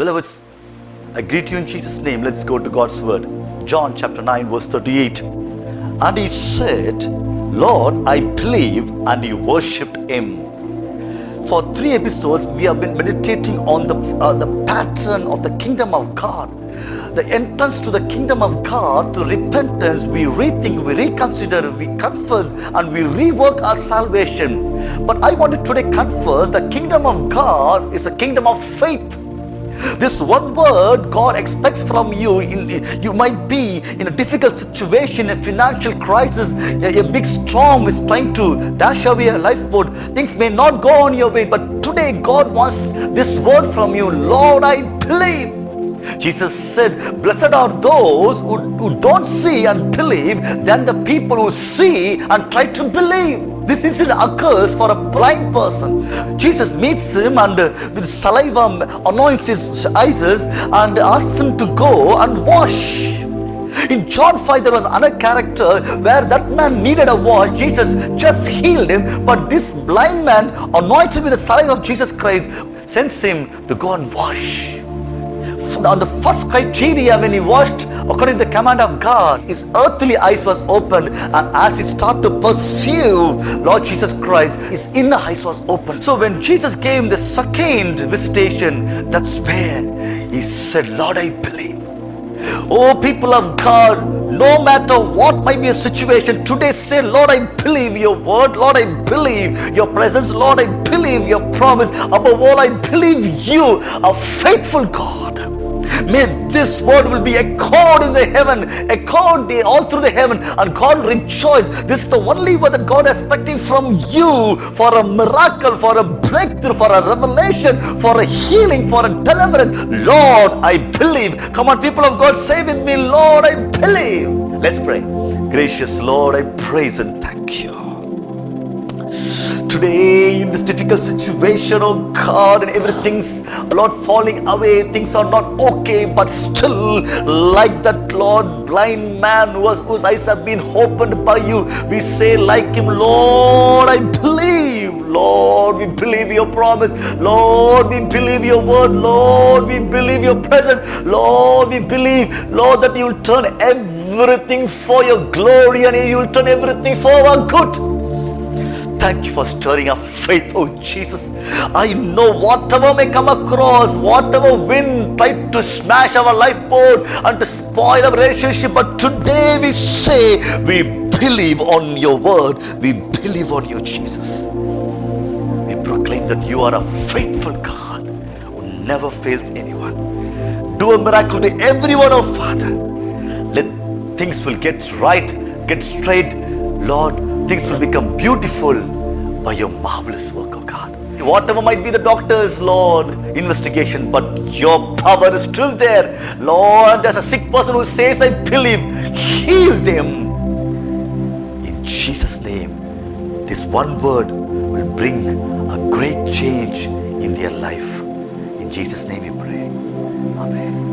Beloveds, I greet you in Jesus' name. Let's go to God's word. John chapter 9 verse 38. And he said, Lord, I believe, and he worshipped him. For 3 episodes, we have been meditating on the pattern of the kingdom of God. The entrance to the kingdom of God, to repentance, we rethink, we reconsider, we confess, and we rework our salvation. But I want to today confess the kingdom of God is a kingdom of faith. This one word God expects from you. You might be in a difficult situation, a financial crisis, a big storm is trying to dash away a lifeboat. Things may not go on your way, but today God wants this word from you. Lord, I believe. Jesus said, blessed are those who don't see and believe than the people who see and try to believe. This incident occurs for a blind person. Jesus meets him and with saliva anoints his eyes and asks him to go and wash. In John 5, there was another character where that man needed a wash. Jesus just healed him, but this blind man, anointed with the saliva of Jesus Christ, sends him to go and wash. On the first criteria, when he washed according to the command of God, his earthly eyes was opened, and as he started to pursue Lord Jesus Christ, his inner eyes was opened. So when Jesus gave him the second visitation, that's where he said, Lord, I believe. Oh, people of God, no matter what might be a situation, today say, Lord, I believe your word. Lord, I believe your presence. Lord, I believe your promise. Above all, I believe you are faithful God. May this word will be echoed in the heaven, echoed all through the heaven, and God will rejoice. This is the only word that God is expecting from you, for a miracle, for a breakthrough, for a revelation, for a healing, for a deliverance. Lord, I believe. Come on, people of God, say with me, Lord, I believe. Let's pray. Gracious Lord, I praise and thank you. Today, in this difficult situation, oh God, and everything's, Lord, falling away, things are not okay, but still, like that, Lord, blind man whose eyes have been opened by you, we say like him, Lord, I believe. Lord, we believe your promise. Lord, we believe your word. Lord, we believe your presence. Lord, we believe, Lord, that you will turn everything for your glory, and you will turn everything for our good. Thank you for stirring our faith, oh Jesus. I know whatever may come across, whatever wind tried to smash our lifeboat and to spoil our relationship, but today we say we believe on your word. We believe on you, Jesus. We proclaim that you are a faithful God who never fails anyone. Do a miracle to everyone, oh Father. Let things will get right, get straight. Lord, things will become beautiful by your marvelous work, oh God. Whatever might be the doctor's, Lord, investigation, but your power is still there. Lord, there's a sick person who says, I believe, heal them. In Jesus' name, this one word will bring a great change in their life. In Jesus' name we pray. Amen.